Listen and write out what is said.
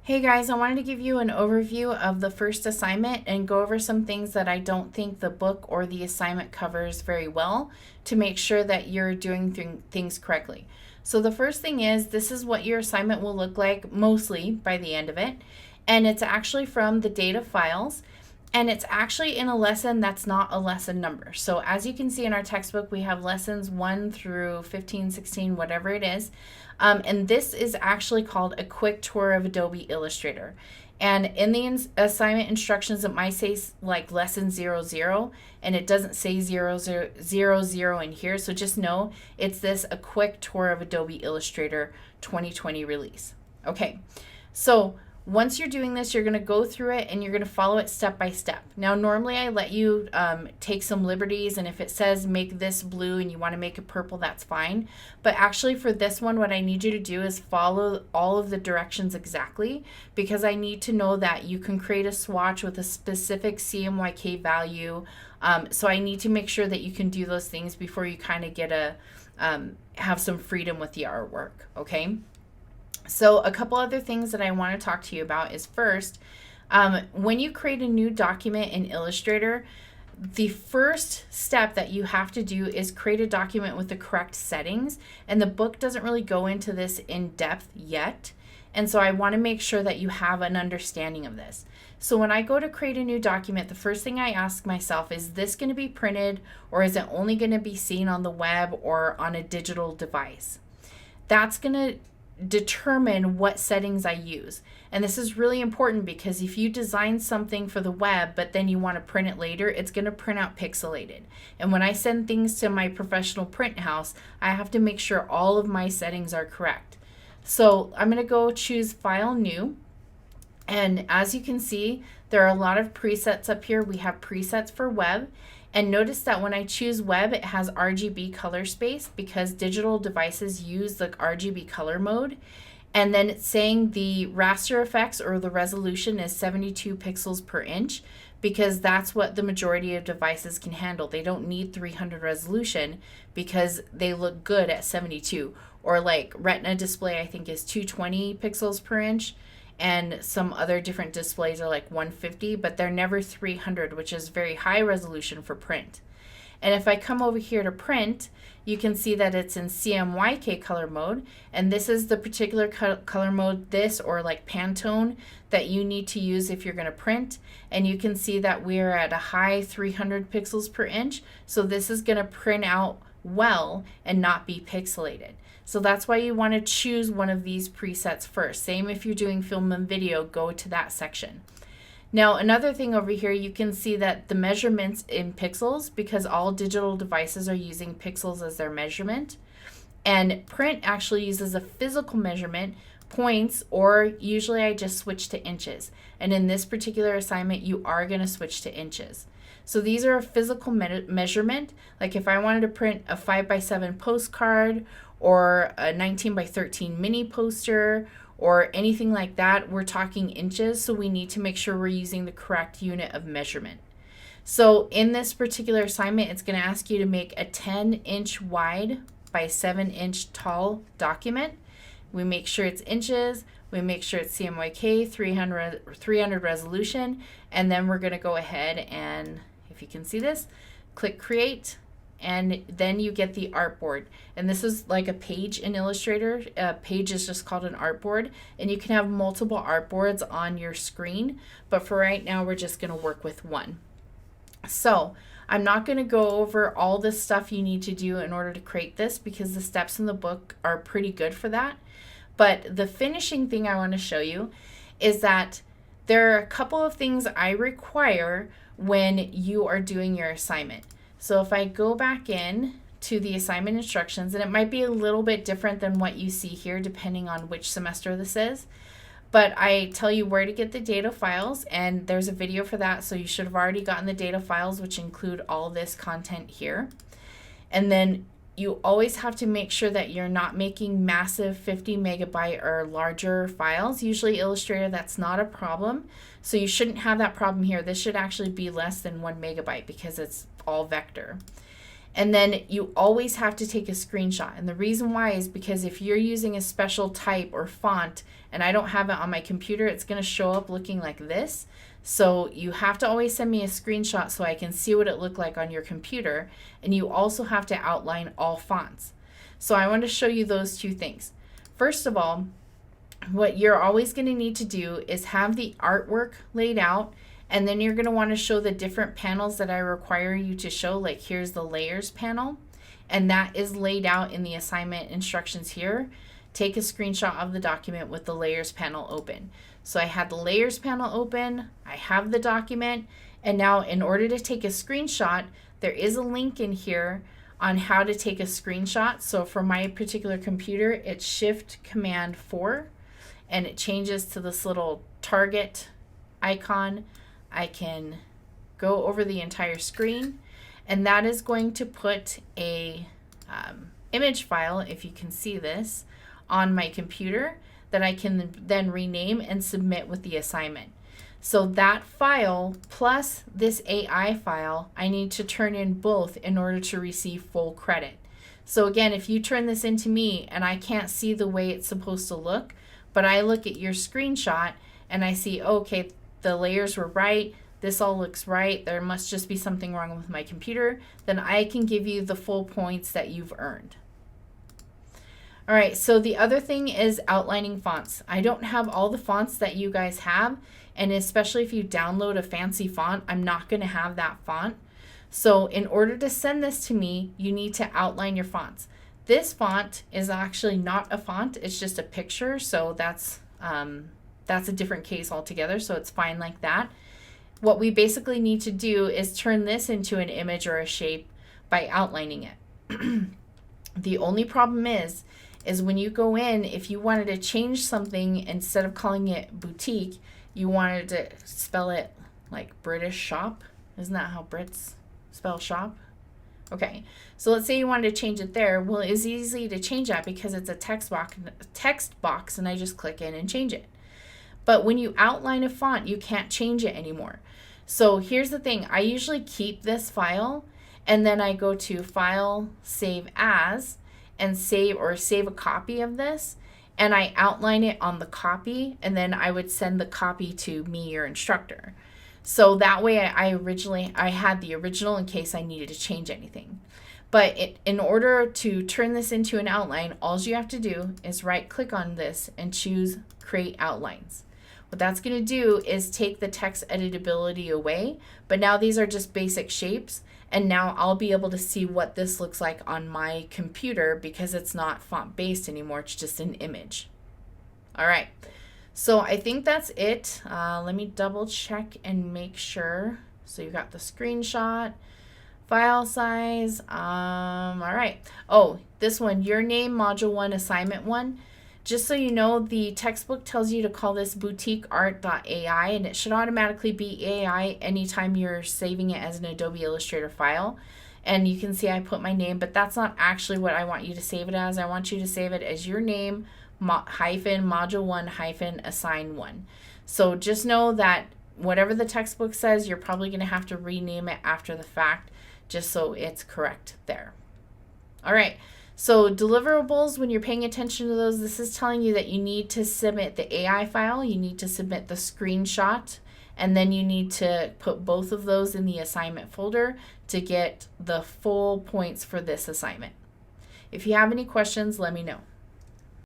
Hey guys, I wanted to give you an overview of the first assignment and go over some things that I don't think the book or the assignment covers very well to make sure that you're doing things correctly. So the first thing is this is what your assignment will look like mostly by the end of it. And it's actually from the data files. And it's actually in a lesson that's not a lesson number. So as you can see in our textbook, we have lessons 1 through 15, 16, whatever it is. And this is actually called a quick tour of Adobe Illustrator. And in the assignment instructions, it might say like lesson 00, and it doesn't say 00 in here. So just know it's this a quick tour of Adobe Illustrator 2020 release. Okay, so once you're doing this, you're going to go through it and you're going to follow it step by step. Now, normally I let you take some liberties, and if it says make this blue and you want to make it purple, that's fine. But actually for this one, what I need you to do is follow all of the directions exactly, because I need to know that you can create a swatch with a specific CMYK value. So I need to make sure that you can do those things before you kind of get have some freedom with the artwork, okay? So a couple other things that I want to talk to you about is first, when you create a new document in Illustrator, the first step that you have to do is create a document with the correct settings. And the book doesn't really go into this in depth yet. And so I want to make sure that you have an understanding of this. So when I go to create a new document, the first thing I ask myself, is this going to be printed, or is it only going to be seen on the web or on a digital device? That's going to determine what settings I use. And this is really important because if you design something for the web but then you want to print it later, it's going to print out pixelated. And when I send things to my professional print house, I have to make sure all of my settings are correct. So I'm going to go choose File, New. And as you can see, there are a lot of presets up here. We have presets for web. And notice that when I choose web, it has RGB color space because digital devices use the RGB color mode. And then it's saying the raster effects, or the resolution, is 72 pixels per inch because that's what the majority of devices can handle. They don't need 300 resolution because they look good at 72. Or like Retina display, I think, is 220 pixels per inch. And some other different displays are like 150, but they're never 300, which is very high resolution for print. And if I come over here to print, you can see that it's in CMYK color mode, and this is the particular color mode, this or like Pantone, that you need to use if you're going to print. And you can see that we're at a high 300 pixels per inch, so this is going to print out well and not be pixelated. So that's why you want to choose one of these presets first. Same if you're doing film and video, go to that section. Now another thing over here, you can see that the measurements in pixels, because all digital devices are using pixels as their measurement. And print actually uses a physical measurement, points, or usually I just switch to inches. And in this particular assignment, you are going to switch to inches. So these are a physical measurement. Like if I wanted to print a 5x7 postcard or a 19x13 mini poster or anything like that, we're talking inches. So we need to make sure we're using the correct unit of measurement. So in this particular assignment, it's going to ask you to make a 10-inch wide by 7-inch tall document. We make sure it's inches. We make sure it's CMYK 300 resolution. And then we're going to go ahead and, if you can see this, click create, and then you get the artboard. And this is like a page in Illustrator. A page is just called an artboard, and you can have multiple artboards on your screen, but for right now we're just going to work with one. So I'm not going to go over all the stuff you need to do in order to create this because the steps in the book are pretty good for that. But the finishing thing I want to show you is that there are a couple of things I require when you are doing your assignment. So if I go back in to the assignment instructions, and it might be a little bit different than what you see here depending on which semester this is, but I tell you where to get the data files, and there's a video for that, so you should have already gotten the data files, which include all this content here. And then you always have to make sure that you're not making massive 50 megabyte or larger files. Usually Illustrator, that's not a problem. So you shouldn't have that problem here. This should actually be less than 1 megabyte because it's all vector. And then you always have to take a screenshot. And the reason why is because if you're using a special type or font and I don't have it on my computer, it's going to show up looking like this. So you have to always send me a screenshot so I can see what it looked like on your computer. And you also have to outline all fonts. So I want to show you those two things. First of all, what you're always going to need to do is have the artwork laid out, and then you're going to want to show the different panels that I require you to show. Like here's the layers panel, and that is laid out in the assignment instructions here. Take a screenshot of the document with the layers panel open. So I had the layers panel open, I have the document, and now in order to take a screenshot, there is a link in here on how to take a screenshot. So for my particular computer, it's Shift-Command-4, and it changes to this little target icon. I can go over the entire screen, and that is going to put a image file, if you can see this, on my computer that I can then rename and submit with the assignment. So that file plus this AI file, I need to turn in both in order to receive full credit. So again, if you turn this into me and I can't see the way it's supposed to look, but I look at your screenshot and I see, okay, the layers were right, this all looks right, there must just be something wrong with my computer, then I can give you the full points that you've earned. All right, so the other thing is outlining fonts. I don't have all the fonts that you guys have, and especially if you download a fancy font, I'm not going to have that font. So in order to send this to me, you need to outline your fonts. This font is actually not a font, it's just a picture, so that's a different case altogether, so it's fine like that. What we basically need to do is turn this into an image or a shape by outlining it. The only problem is when you go in, if you wanted to change something, instead of calling it boutique, you wanted to spell it like British shop. Isn't that how Brits spell shop? Okay, so let's say you wanted to change it there. Well, it's easy to change that because it's a text box, and I just click in and change it. But when you outline a font, you can't change it anymore. So here's the thing. I usually keep this file, and then I go to File, Save As, and save a copy of this, and I outline it on the copy, and then I would send the copy to me, your instructor. So that way I had the original in case I needed to change anything. But in order to turn this into an outline, all you have to do is right click on this and choose Create Outlines. What that's going to do is take the text editability away, but now these are just basic shapes, and now I'll be able to see what this looks like on my computer because it's not font based anymore, it's just an image. All right, so I think that's it. Let me double check and make sure. So you got the screenshot, file size. All right. Oh, this one, your name, module 1, assignment 1. Just so you know, the textbook tells you to call this boutiqueart.ai, and it should automatically be AI anytime you're saving it as an Adobe Illustrator file. And you can see I put my name, but that's not actually what I want you to save it as. I want you to save it as your name hyphen module 1 hyphen assign 1. So just know that whatever the textbook says, you're probably going to have to rename it after the fact just so it's correct there. All right. So deliverables, when you're paying attention to those, this is telling you that you need to submit the AI file, you need to submit the screenshot, and then you need to put both of those in the assignment folder to get the full points for this assignment. If you have any questions, let me know.